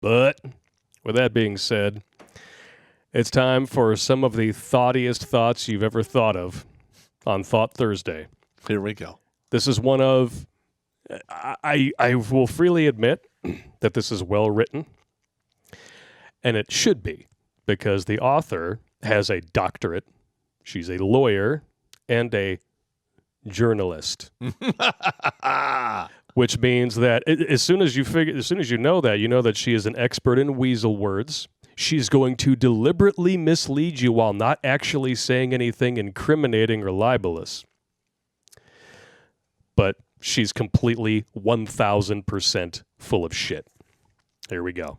But with that being said, it's time for some of the thoughtiest thoughts you've ever thought of on Thought Thursday. Here we go. This is one of, I will freely admit that this is well written, and it should be, because the author has a doctorate, she's a lawyer, and a journalist. Which means that as soon as you know that she is an expert in weasel words. She's going to deliberately mislead you while not actually saying anything incriminating or libelous. But she's completely 1,000% full of shit. Here we go.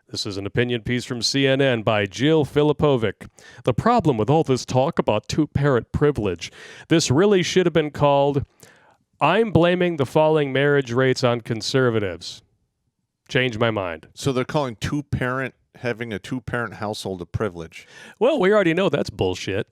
This is an opinion piece from CNN by Jill Filipovic. The problem with all this talk about two-parent privilege, this really should have been called, I'm blaming the falling marriage rates on conservatives. Change my mind. So they're calling having a two-parent household a privilege. Well, we already know that's bullshit.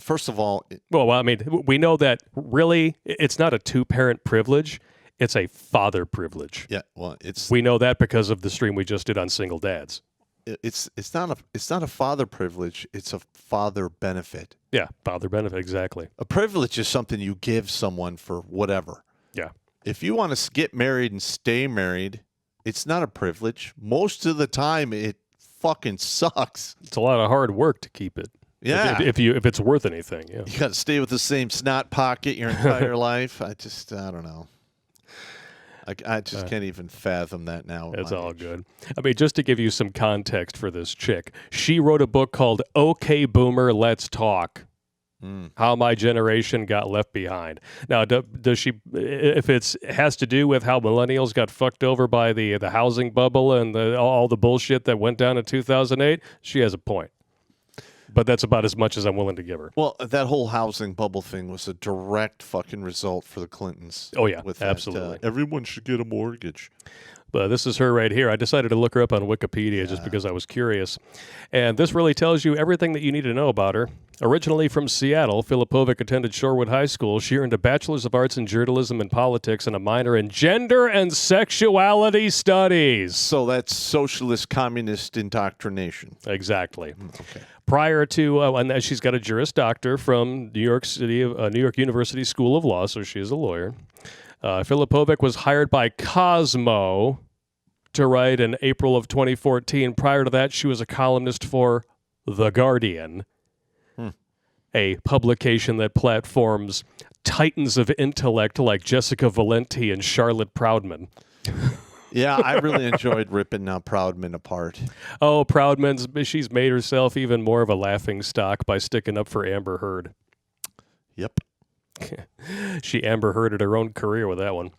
First of all... we know that really it's not a two-parent privilege. It's a father privilege. Yeah, well, we know that because of the stream we just did on single dads. It's not a father privilege. It's a father benefit. Yeah, father benefit, exactly. A privilege is something you give someone for whatever. Yeah. If you want to get married and stay married, it's not a privilege. Most of the time, it fucking sucks. It's a lot of hard work to keep it. Yeah. If it's worth anything. Yeah. You got to stay with the same snot pocket your entire life. I don't know. I just can't even fathom that now. It's all good. I mean, just to give you some context for this chick, she wrote a book called Okay Boomer, Let's Talk. How my generation got left behind. Now, does she? If it has to do with how millennials got fucked over by the housing bubble and all the bullshit that went down in 2008, she has a point. But that's about as much as I'm willing to give her. Well, that whole housing bubble thing was a direct fucking result for the Clintons. Oh yeah, with absolutely. Everyone should get a mortgage. But this is her right here. I decided to look her up on Wikipedia just because I was curious. And this really tells you everything that you need to know about her. Originally from Seattle, Filipovic attended Shorewood High School. She earned a Bachelor's of Arts in Journalism and Politics and a minor in Gender and Sexuality Studies. So that's socialist communist indoctrination. Exactly. Okay. Prior to, and she's got a Juris Doctor from New York University School of Law, so she is a lawyer. Filipovic was hired by Cosmo to write in April of 2014. Prior to that, she was a columnist for The Guardian, a publication that platforms titans of intellect like Jessica Valenti and Charlotte Proudman. Yeah, I really enjoyed ripping Proudman apart. Oh, she's made herself even more of a laughing stock by sticking up for Amber Heard. Yep. She Amber Hearded her own career with that one.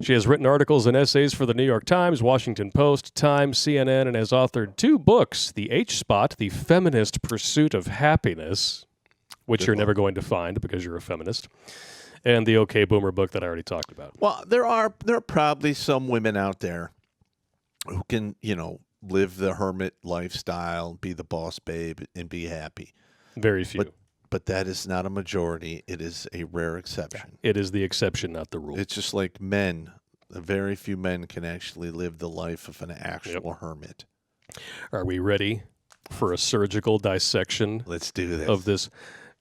She has written articles and essays for the New York Times, Washington Post, Time, CNN, and has authored 2 books, The H-Spot, The Feminist Pursuit of Happiness, which you're never going to find because you're a feminist, and the OK Boomer book that I already talked about. Well, there are probably some women out there who can, live the hermit lifestyle, be the boss babe, and be happy. Very few. But that is not a majority. It is a rare exception. It is the exception, not the rule. It's just like men. Very few men can actually live the life of an actual hermit. Are we ready for a surgical dissection? Let's do this. Of this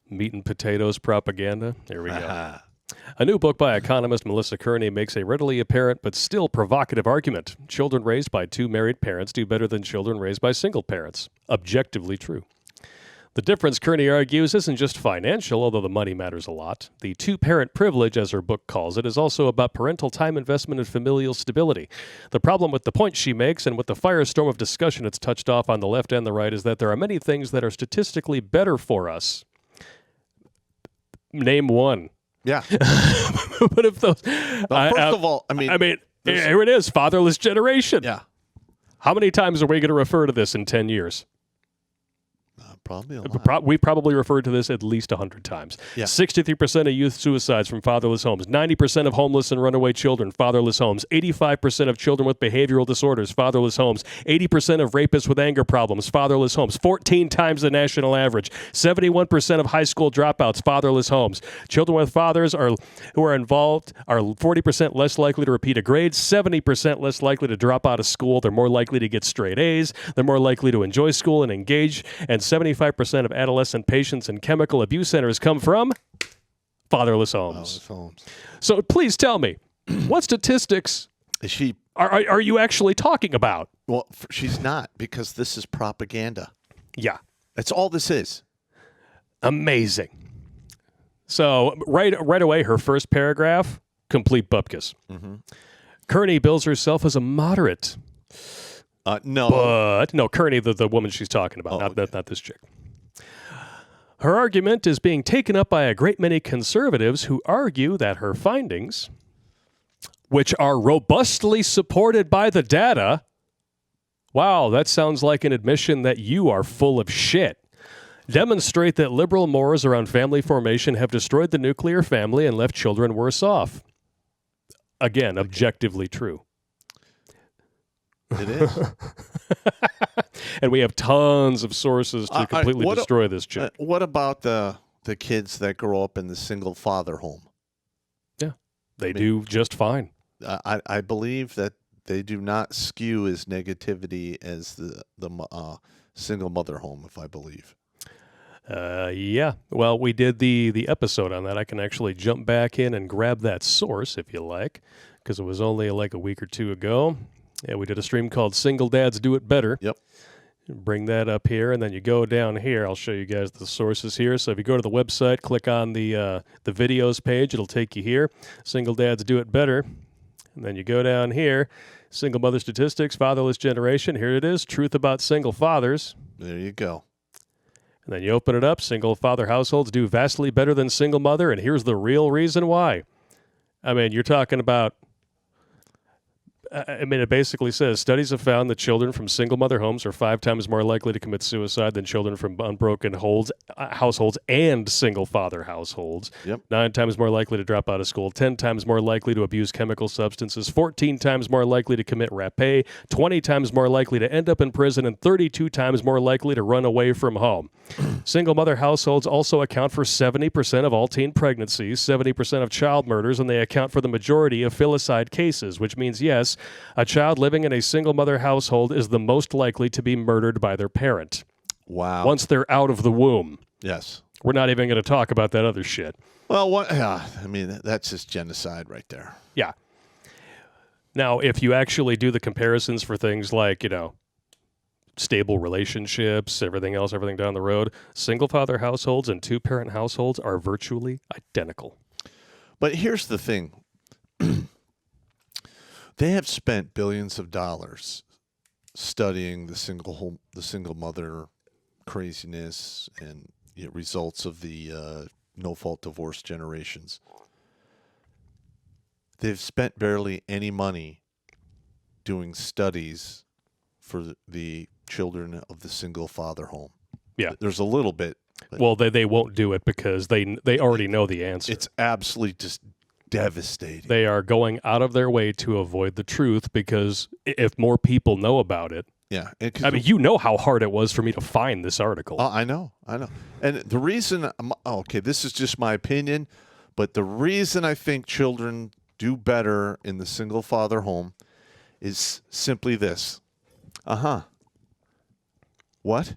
meat and potatoes propaganda? Here we go. A new book by economist Melissa Kearney makes a readily apparent but still provocative argument. Children raised by 2 married parents do better than children raised by single parents. Objectively true. The difference, Kearney argues, isn't just financial, although the money matters a lot. The two-parent privilege, as her book calls it, is also about parental time investment and familial stability. The problem with the point she makes, and with the firestorm of discussion it's touched off on the left and the right, is that there are many things that are statistically better for us. Name one. Yeah. But if those... Well, first of all, here it is, fatherless generation. Yeah. How many times are we going to refer to this in 10 years? Probably a lot. We probably referred to this at least 100 times. Yeah. 63% of youth suicides from fatherless homes. 90% of homeless and runaway children, fatherless homes. 85% of children with behavioral disorders, fatherless homes. 80% of rapists with anger problems, fatherless homes. 14 times the national average. 71% of high school dropouts, fatherless homes. Children with fathers who are involved are 40% less likely to repeat a grade, 70% less likely to drop out of school. They're more likely to get straight A's. They're more likely to enjoy school and engage. And 75% of adolescent patients in chemical abuse centers come from fatherless homes. So please tell me, what statistics are you actually talking about? Well, she's not, because this is propaganda. Yeah. That's all this is. Amazing. So right away, her first paragraph, complete bupkis. Mm-hmm. Kearney bills herself as a moderate. No. But, no, Kearney, the woman she's talking about, not this chick. Her argument is being taken up by a great many conservatives who argue that her findings, which are robustly supported by the data, wow, that sounds like an admission that you are full of shit, demonstrate that liberal mores around family formation have destroyed the nuclear family and left children worse off. Again, objectively true. It is. And we have tons of sources to completely destroy this chick. What about the kids that grow up in the single father home? Yeah, they do just fine. I believe that they do not skew as negativity as the single mother home, if I believe. Yeah. Well, we did the episode on that. I can actually jump back in and grab that source if you like, because it was only like a week or two ago. Yeah, we did a stream called Single Dads Do It Better. Yep. Bring that up here, and then you go down here. I'll show you guys the sources here. So if you go to the website, click on the videos page, it'll take you here. Single Dads Do It Better. And then you go down here, Single Mother Statistics, Fatherless Generation. Here it is, Truth About Single Fathers. There you go. And then you open it up. Single father households do vastly better than single mother, and here's the real reason why. I mean, you're talking about... it basically says studies have found that children from single mother homes are 5 times more likely to commit suicide than children from unbroken households and single father households. Yep. 9 times more likely to drop out of school, 10 times more likely to abuse chemical substances, 14 times more likely to commit rapé, 20 times more likely to end up in prison, and 32 times more likely to run away from home. Single mother households also account for 70% of all teen pregnancies, 70% of child murders, and they account for the majority of filicide cases, which means, yes, a child living in a single mother household is the most likely to be murdered by their parent. Wow. Once they're out of the womb. Yes. We're not even going to talk about that other shit. Well, that's just genocide right there. Yeah. Now, if you actually do the comparisons for things like, stable relationships, everything down the road, single father households and 2-parent households are virtually identical. But here's the thing. They have spent billions of dollars studying the single mother craziness and results of the no-fault divorce generations. They've spent barely any money doing studies for the children of the single father home. Yeah. There's a little bit. Well, they won't do it because they already know the answer. It's absolutely just devastating. They are going out of their way to avoid the truth because if more people know about it. Yeah. I mean, you know how hard it was for me to find this article. I know. And the reason, this is just my opinion, but the reason I think children do better in the single father home is simply this. What?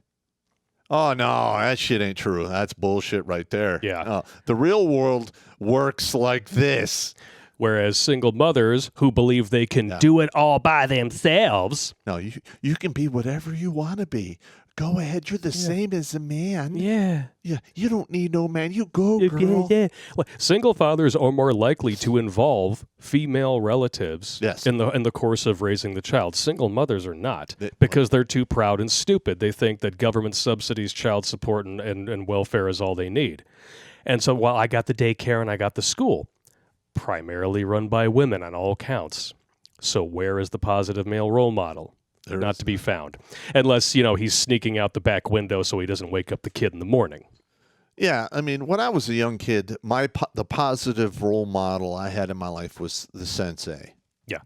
Oh, no, that shit ain't true. That's bullshit right there. Yeah. The real world works like this. Whereas single mothers who believe they can do it all by themselves. No, you can be whatever you want to be. Go ahead. You're the same as a man. Yeah. Yeah. You don't need no man. You go, girl. Yeah. Well, single fathers are more likely to involve female relatives in the course of raising the child. Single mothers are not because they're too proud and stupid. They think that government subsidies, child support, and welfare is all they need. And so while I got the daycare and I got the school, primarily run by women on all counts. So where is the positive male role model? not to be found. Unless, he's sneaking out the back window so he doesn't wake up the kid in the morning. Yeah, I mean, when I was a young kid, the positive role model I had in my life was the sensei. Yeah.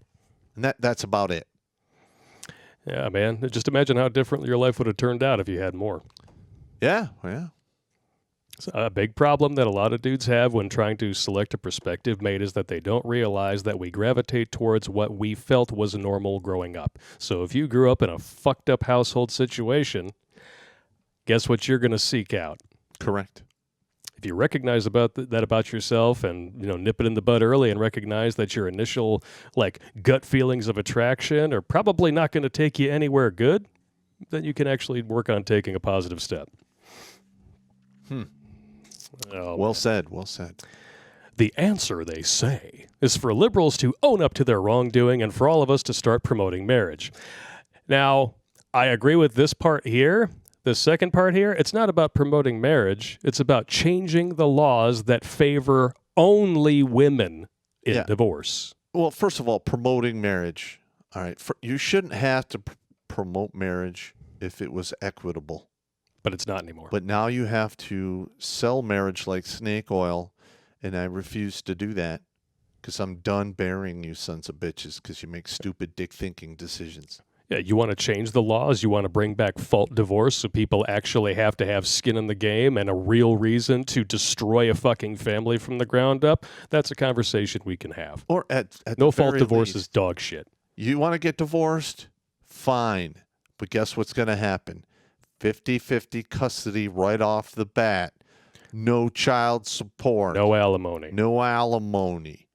And that's about it. Yeah, man. Just imagine how different your life would have turned out if you had more. Yeah. It's a big problem that a lot of dudes have when trying to select a prospective mate is that they don't realize that we gravitate towards what we felt was normal growing up. So if you grew up in a fucked up household situation, guess what you're going to seek out? Correct. If you recognize that about yourself and, nip it in the bud early and recognize that your initial, gut feelings of attraction are probably not going to take you anywhere good, then you can actually work on taking a positive step. Oh, well said. The answer, they say, is for liberals to own up to their wrongdoing and for all of us to start promoting marriage. Now, I agree with this part here. The second part here, it's not about promoting marriage. It's about changing the laws that favor only women in divorce. Well, first of all, promoting marriage. All right. You shouldn't have to promote marriage if it was equitable. But it's not anymore. But now you have to sell marriage like snake oil, and I refuse to do that because I'm done burying you sons of bitches because you make stupid dick-thinking decisions. Yeah, you want to change the laws? You want to bring back fault divorce so people actually have to have skin in the game and a real reason to destroy a fucking family from the ground up? That's a conversation we can have. Or at no fault divorce is dog shit. You want to get divorced? Fine. But guess what's going to happen? 50-50 custody right off the bat. No child support. No alimony.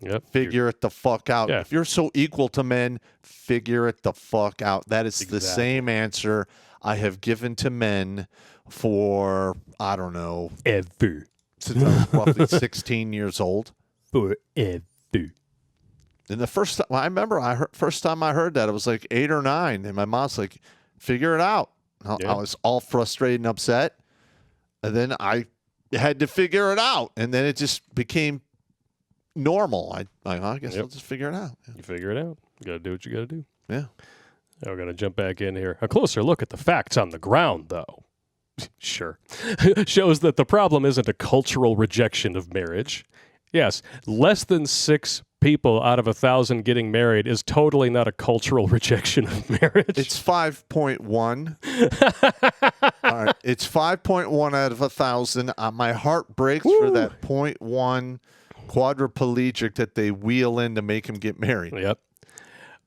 Yep. Figure it the fuck out. Yeah. If you're so equal to men, figure it the fuck out. That is the same answer I have given to men for, I don't know, ever. Since I was roughly 16 years old. Forever. And the first time, I remember first time I heard that, it was like 8 or 9. And my mom's like, figure it out. I was all frustrated and upset. And then I had to figure it out. And then it just became normal. I guess I'll just figure it out. Yeah. You figure it out. You got to do what you got to do. Yeah. Now we're going to jump back in here. A closer look at the facts on the ground, though. Sure. Shows that the problem isn't a cultural rejection of marriage. Yes, less than 6 people out of 1,000 getting married is totally not a cultural rejection of marriage. It's 5.1. All right. It's 5.1 out of 1,000. My heart breaks for that 0.1 quadriplegic that they wheel in to make him get married. Yep.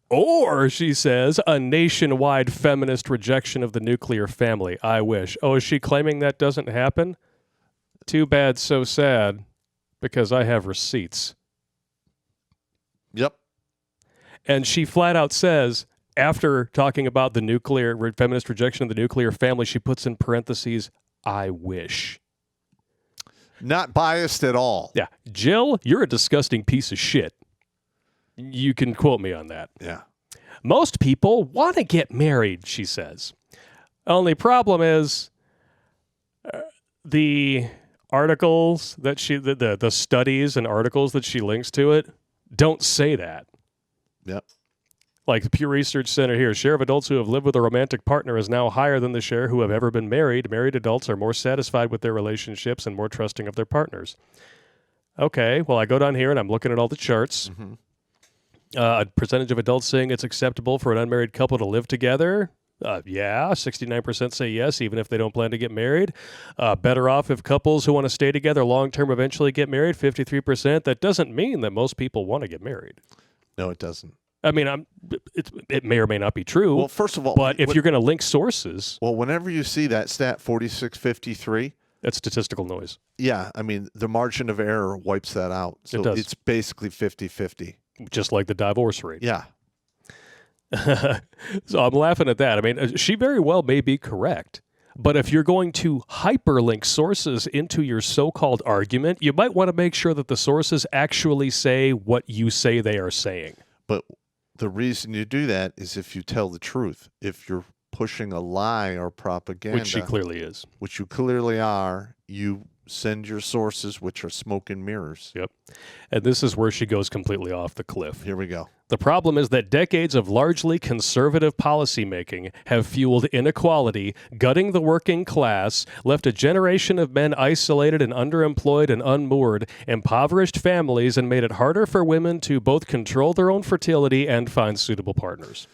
Or, she says, a nationwide feminist rejection of the nuclear family. I wish. Oh, is she claiming that doesn't happen? Too bad, so sad, because I have receipts. Yep. And she flat out says, after talking about the feminist rejection of the nuclear family, she puts in parentheses, I wish. Not biased at all. Yeah. Jill, you're a disgusting piece of shit. You can quote me on that. Yeah. Most people want to get married, she says. Only problem is the articles that the studies and articles that she links to it don't say that. Yep. Like the Pew Research Center here, share of adults who have lived with a romantic partner is now higher than the share who have ever been married. Married adults are more satisfied with their relationships and more trusting of their partners. Okay, well, I go down here and I'm looking at all the charts. Mm-hmm. A percentage of adults saying it's acceptable for an unmarried couple to live together. 69% say yes, even if they don't plan to get married. Better off if couples who want to stay together long-term eventually get married, 53%. That doesn't mean that most people want to get married. No, it doesn't. I mean, it may or may not be true. Well, first of all, but if you're going to link sources, well, whenever you see that stat 4653, that's statistical noise. Yeah, I mean, the margin of error wipes that out. So it does. It's basically 50-50. Just like the divorce rate. Yeah. So I'm laughing at that. I mean, she very well may be correct. But if you're going to hyperlink sources into your so-called argument, you might want to make sure that the sources actually say what you say they are saying. But the reason you do that is if you tell the truth. If you're pushing a lie or propaganda, which she clearly is, which you clearly are, you send your sources, which are smoke and mirrors. Yep. And this is where she goes completely off the cliff. Here we go. The problem is that decades of largely conservative policymaking have fueled inequality, gutting the working class, left a generation of men isolated and underemployed and unmoored, impoverished families, and made it harder for women to both control their own fertility and find suitable partners.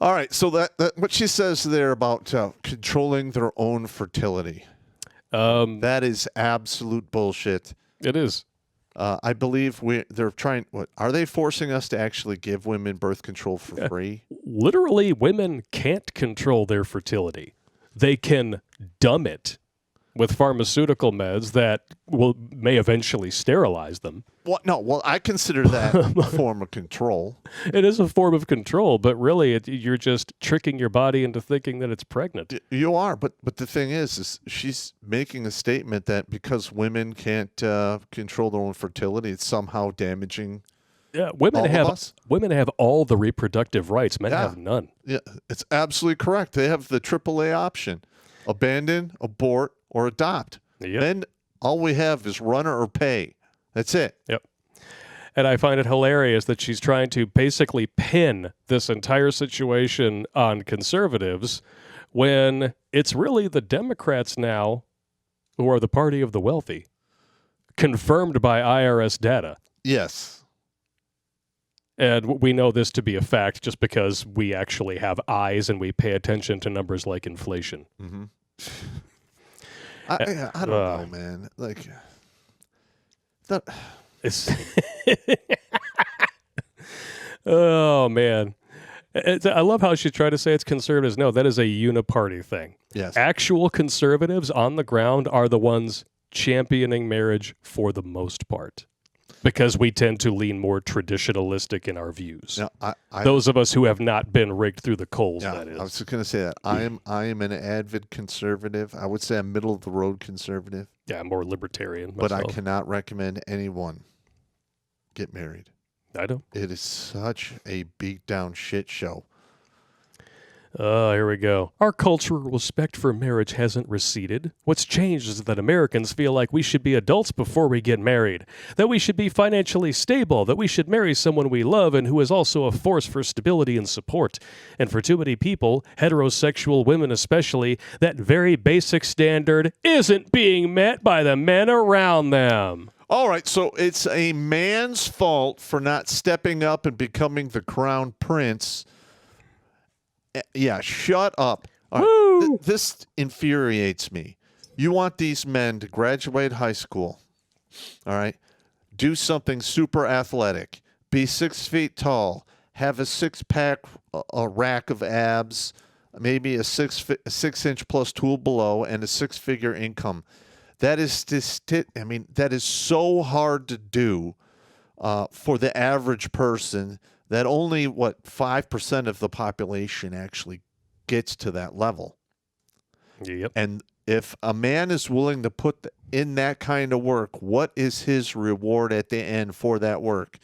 All right, so that what she says there about controlling their own fertility, that is absolute bullshit. It is. I believe they're trying. What are they forcing us to actually give women birth control for free? Literally, women can't control their fertility. They can dumb it with pharmaceutical meds that may eventually sterilize them. Well, I consider that a form of control. It is a form of control, but really, you're just tricking your body into thinking that it's pregnant. You are, but the thing is she's making a statement that because women can't control their own fertility, it's somehow damaging. Yeah, women have all the reproductive rights. Men have none. Yeah, it's absolutely correct. They have the AAA option: abandon, abort, or adopt. Yep. Then all we have is run or pay. That's it. Yep. And I find it hilarious that she's trying to basically pin this entire situation on conservatives when it's really the Democrats now who are the party of the wealthy, confirmed by IRS data. Yes. And we know this to be a fact just because we actually have eyes and we pay attention to numbers like inflation. Mm-hmm. I don't know, man. Like that. It's oh man, I love how she tried to say it's conservatives. No, that is a uniparty thing. Yes, actual conservatives on the ground are the ones championing marriage for the most part, because we tend to lean more traditionalistic in our views. Now, those of us who have not been rigged through the coals, that is. I was just going to say that. I am an avid conservative. I would say I'm middle of the road conservative. Yeah, I'm more libertarian But myself. I cannot recommend anyone get married. I don't. It is such a beat down shit show. Here we go. Our cultural respect for marriage hasn't receded. What's changed is that Americans feel like we should be adults before we get married, that we should be financially stable, that we should marry someone we love and who is also a force for stability and support. And for too many people, heterosexual women especially, that very basic standard isn't being met by the men around them. All right, so it's a man's fault for not stepping up and becoming the crown prince. Yeah, shut up. Right. This infuriates me. You want these men to graduate high school, all right, do something super athletic, be 6 feet tall, have a six-pack a rack of abs, maybe a 6-inch plus tool below, and a six-figure income. That is that is so hard to do for the average person. That only, 5% of the population actually gets to that level. Yep. And if a man is willing to put in that kind of work, what is his reward at the end for that work?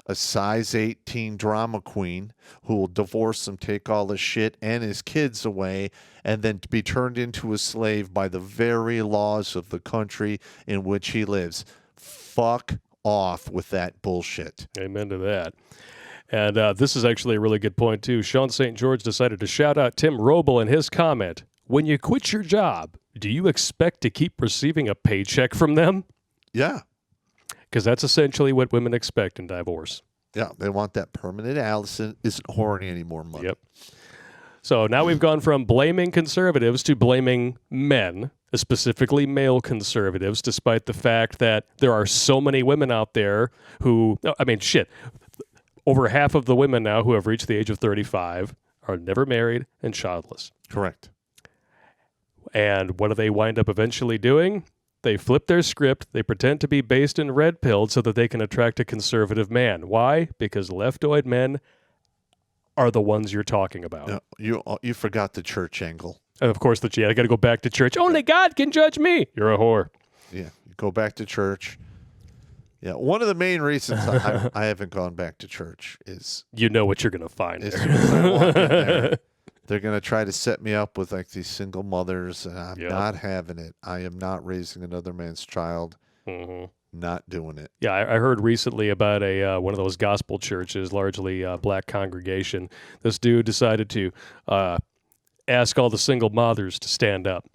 A size 18 drama queen who will divorce him, take all his shit and his kids away, and then be turned into a slave by the very laws of the country in which he lives. Fuck off with that bullshit. Amen to that. And this is actually a really good point, too. Sean St. George decided to shout out Tim Roble in his comment. When you quit your job, do you expect to keep receiving a paycheck from them? Yeah. Because that's essentially what women expect in divorce. Yeah, they want that permanent Allison isn't horny anymore money. Yep. So now we've gone from blaming conservatives to blaming men, specifically male conservatives, despite the fact that there are so many women out there who, over half of the women now who have reached the age of 35 are never married and childless. Correct. And what do they wind up eventually doing? They flip their script. They pretend to be based in red-pilled so that they can attract a conservative man. Why? Because leftoid men are the ones you're talking about. No, you forgot the church angle. And of course, I got to go back to church. Only God can judge me. You're a whore. Yeah, you go back to church. Yeah, one of the main reasons I haven't gone back to church is... You know what you're going to find. As soon as I walk in there, they're going to try to set me up with like these single mothers, and I'm not having it. I am not raising another man's child. Mm-hmm. not doing it. Yeah, I heard recently about a one of those gospel churches, largely black congregation. This dude decided to ask all the single mothers to stand up.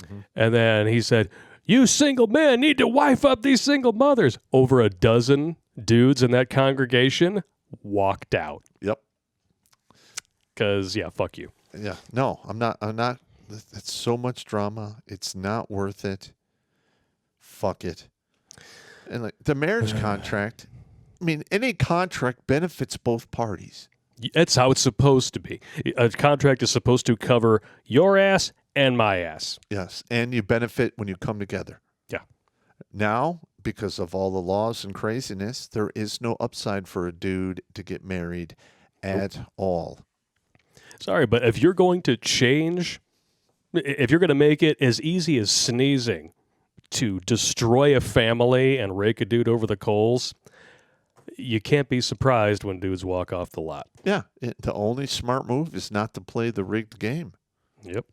Mm-hmm. And then he said, "You single men need to wife up these single mothers." Over a dozen dudes in that congregation walked out. Yep. Because, yeah, fuck you. Yeah. No, I'm not. It's so much drama. It's not worth it. Fuck it. And like the marriage contract, I mean, any contract benefits both parties. That's how it's supposed to be. A contract is supposed to cover your ass and my ass. Yes, and you benefit when you come together. Yeah. Now, because of all the laws and craziness, there is no upside for a dude to get married at all. Sorry, but if you're going to change, if you're going to make it as easy as sneezing to destroy a family and rake a dude over the coals, you can't be surprised when dudes walk off the lot. Yeah, the only smart move is not to play the rigged game. Yep.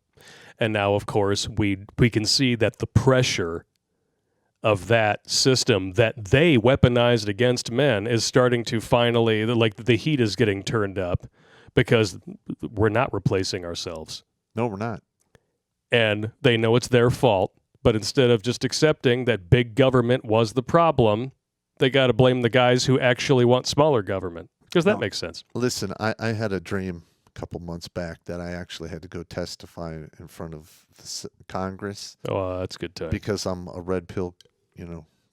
And now, of course, we can see that the pressure of that system that they weaponized against men is starting to finally, like the heat is getting turned up because we're not replacing ourselves. No, we're not. And they know it's their fault, but instead of just accepting that big government was the problem, they got to blame the guys who actually want smaller government, because that makes sense. Listen, I had a dream a couple months back that I actually had to go testify in front of the Congress. Oh, that's a good time. Because I'm a red pill,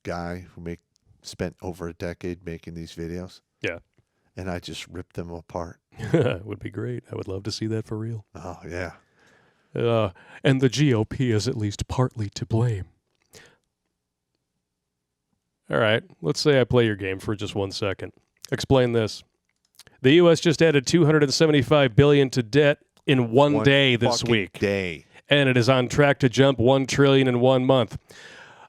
guy who spent over a decade making these videos. Yeah. And I just ripped them apart. It would be great. I would love to see that for real. Oh, yeah. And the GOP is at least partly to blame. All right, let's say I play your game for just 1 second. Explain this. The U.S. just added $275 billion to debt in one day this week. And it is on track to jump $1 trillion in 1 month.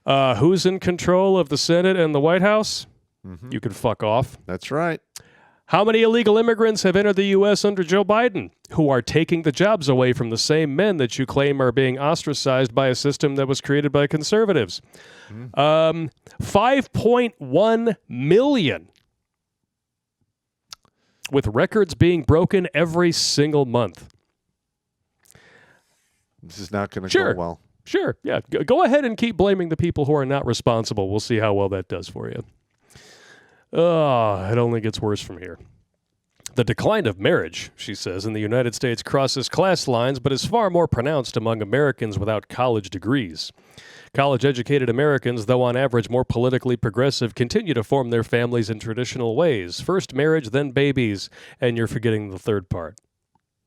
Who's in control of the Senate and the White House? Mm-hmm. You can fuck off. That's right. How many illegal immigrants have entered the U.S. under Joe Biden, who are taking the jobs away from the same men that you claim are being ostracized by a system that was created by conservatives? 5.1 million, with records being broken every single month. This is not going to go well. Sure, yeah. Go ahead and keep blaming the people who are not responsible. We'll see how well that does for you. It only gets worse from here. The decline of marriage, she says, in the United States crosses class lines, but is far more pronounced among Americans without college degrees. College-educated Americans, though on average more politically progressive, continue to form their families in traditional ways. First marriage, then babies, and you're forgetting the third part.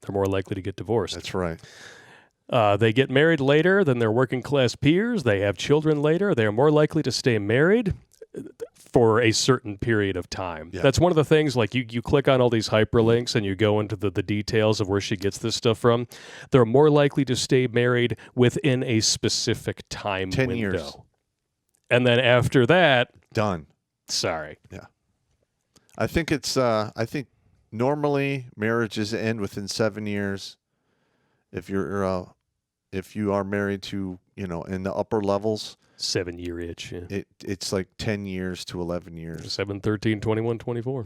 They're more likely to get divorced. That's right. They get married later than their working-class peers. They have children later. They are more likely to stay married for a certain period of time. Yeah. That's one of the things, like you click on all these hyperlinks and you go into the details of where she gets this stuff from. They're more likely to stay married within a specific time 10 window. years. And then after that, done. Sorry. Yeah. I think normally marriages end within 7 years. If you are married to, in the upper levels, 7 year itch. Yeah. It's like 10 years to 11 years. 7, 13, 21, 24.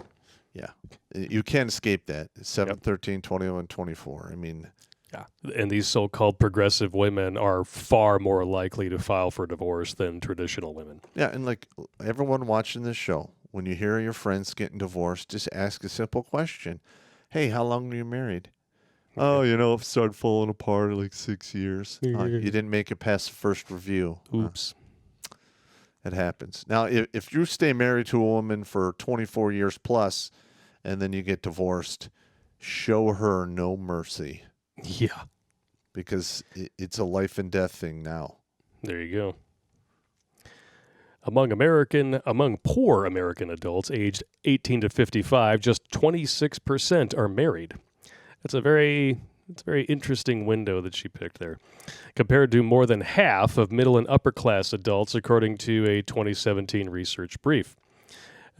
Yeah. You can't escape that. 7, 13, 21, 24. I mean. Yeah. And these so-called progressive women are far more likely to file for divorce than traditional women. Yeah. And like everyone watching this show, when you hear your friends getting divorced, just ask a simple question. Hey, how long were you married? Oh, it started falling apart in like 6 years. You didn't make it past the first review. Oops. It happens. Now, if you stay married to a woman for 24 years plus and then you get divorced, show her no mercy. Yeah. Because it's a life and death thing now. There you go. Among poor American adults aged 18 to 55, just 26% are married. It's a very interesting window that she picked there, compared to more than half of middle and upper class adults, according to a 2017 research brief.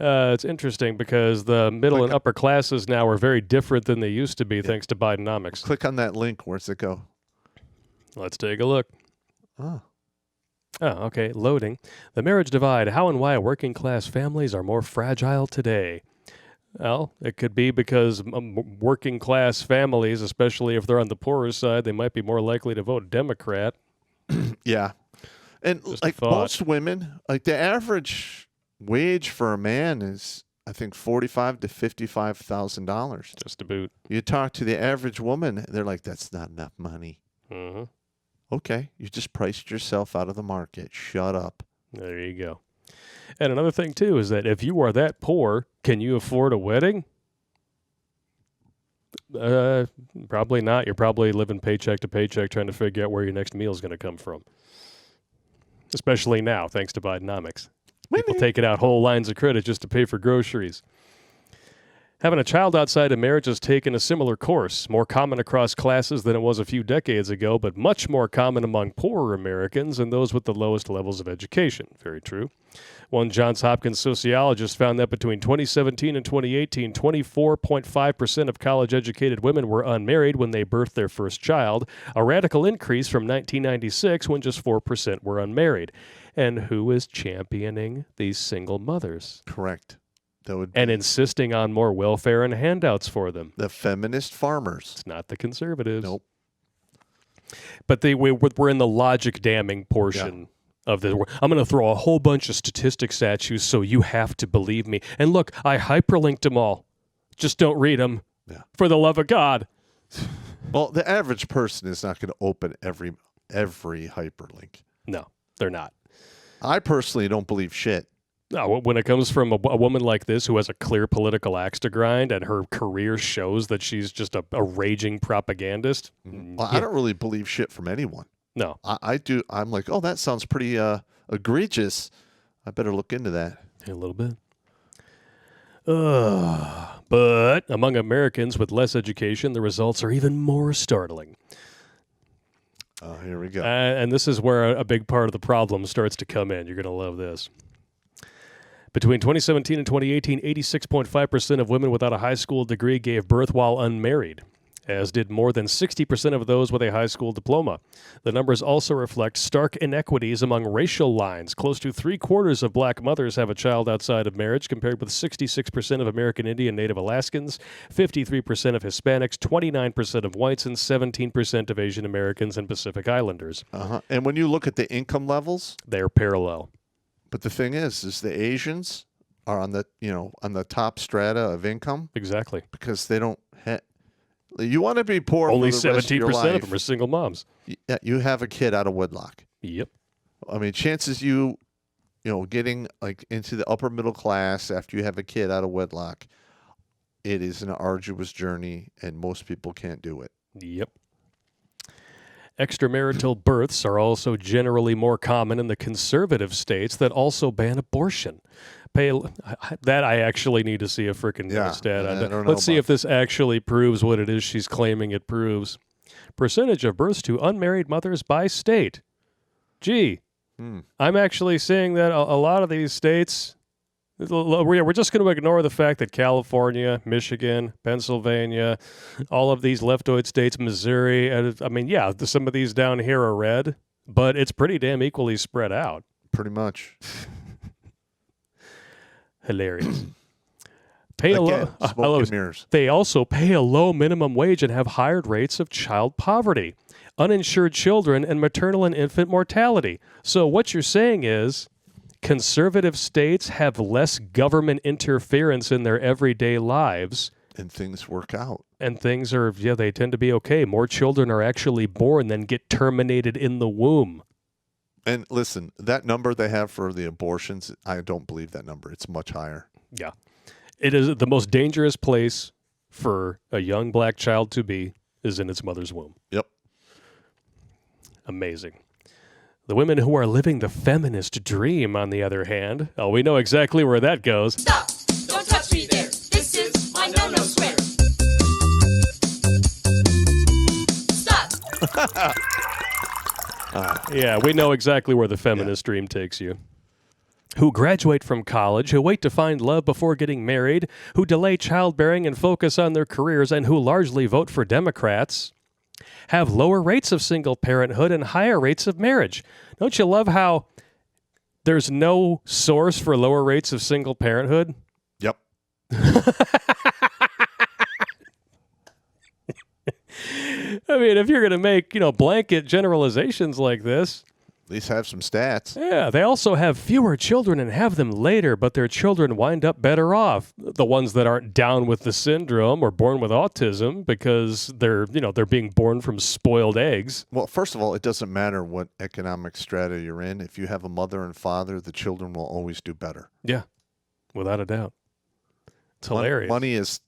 It's interesting because the middle and upper classes now are very different than they used to be, thanks to Bidenomics. Click on that link. Where's it go? Let's take a look. Oh. Oh, okay. Loading. The marriage divide. How and why working class families are more fragile today. Well, it could be because working class families, especially if they're on the poorer side, they might be more likely to vote Democrat. Yeah. And Just a like thought. most women, like the average wage for a man is, I think, $45,000 to $55,000. Just to boot. You talk to the average woman, they're like, "That's not enough money." Mm-hmm. Okay, you just priced yourself out of the market. Shut up. There you go. And another thing, too, is that if you are that poor, can you afford a wedding? Probably not. You're probably living paycheck to paycheck trying to figure out where your next meal is going to come from. Especially now, thanks to Bidenomics. People taking out whole lines of credit just to pay for groceries. Having a child outside of marriage has taken a similar course, more common across classes than it was a few decades ago, but much more common among poorer Americans and those with the lowest levels of education. Very true. One Johns Hopkins sociologist found that between 2017 and 2018, 24.5% of college-educated women were unmarried when they birthed their first child, a radical increase from 1996 when just 4% were unmarried. And who is championing these single mothers? Correct. That would And insisting on more welfare and handouts for them. the feminist farmers. It's not the conservatives. Nope. But we're in the logic damning portion of this. I'm going to throw a whole bunch of statistics at you so you have to believe me. And look, I hyperlinked them all. Just don't read them. Yeah. For the love of God. Well, the average person is not going to open every hyperlink. No, they're not. I personally don't believe shit. No, when it comes from a woman like this who has a clear political axe to grind and her career shows that she's just a raging propagandist. Well, I don't really believe shit from anyone. No. I do. I'm like, oh, that sounds pretty egregious. I better look into that. A little bit. But among Americans with less education, the results are even more startling. Oh, here we go. And this is where a big part of the problem starts to come in. You're going to love this. Between 2017 and 2018, 86.5% of women without a high school degree gave birth while unmarried, as did more than 60% of those with a high school diploma. The numbers also reflect stark inequities among racial lines. Close to 3/4 of black mothers have a child outside of marriage, compared with 66% of American Indian Native Alaskans, 53% of Hispanics, 29% of whites, and 17% of Asian Americans and Pacific Islanders. And when you look at the income levels, They're parallel. but the thing is the Asians are on the top strata of income Exactly. because they don't. You want to be poor. Only for the rest of your 17% life, of them are single moms. You have a kid out of wedlock. Yep. I mean, chances getting like into the upper middle class after you have a kid out of wedlock, it is an arduous journey, and most people can't do it. Yep. Extramarital births are also generally more common in the conservative states that also ban abortion. That I actually need to see a freaking stat on that. Let's see if this actually proves what it is she's claiming it proves. Percentage of births to unmarried mothers by state. Gee, I'm actually seeing that a lot of these states, we're just going to ignore the fact that California, Michigan, Pennsylvania, all of these leftoid states, Missouri, I mean, yeah, some of these down here are red, but it's pretty damn equally spread out. Pretty much. Hilarious. Smoke and mirrors. They also pay a low minimum wage and have higher rates of child poverty, uninsured children, and maternal and infant mortality. So what you're saying is conservative states have less government interference in their everyday lives. And things work out. And things they tend to be okay. More children are actually born than get terminated in the womb. And listen, that number they have for the abortions, I don't believe that number. It's much higher. Yeah. It is the most dangerous place for a young black child to be is in its mother's womb. Yep. Amazing. The women who are living the feminist dream, on the other hand, we know exactly where that goes. Stop! Don't touch me there. This is my no-no square. Stop! Yeah, we know exactly where the feminist dream takes you. Who graduate from college, who wait to find love before getting married, who delay childbearing and focus on their careers, and who largely vote for Democrats. have lower rates of single parenthood and higher rates of marriage. Don't you love how there's no source for lower rates of single parenthood? Yep. I mean, if you're going to make, blanket generalizations like this. At least have some stats. Yeah, they also have fewer children and have them later, but their children wind up better off. The ones that aren't down with the syndrome or born with autism because they're being born from spoiled eggs. Well, first of all, it doesn't matter what economic strata you're in. If you have a mother and father, the children will always do better. Yeah, without a doubt. It's hilarious. Money is,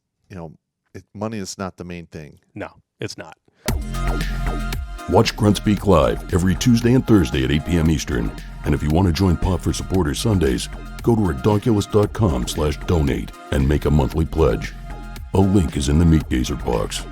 money is not the main thing. No, it's not. Watch Grunt Speak live every Tuesday and Thursday at 8 p.m. Eastern. And if you want to join Pop for Supporters Sundays, go to redonkulous.com/donate and make a monthly pledge. A link is in the Meat Gazer box.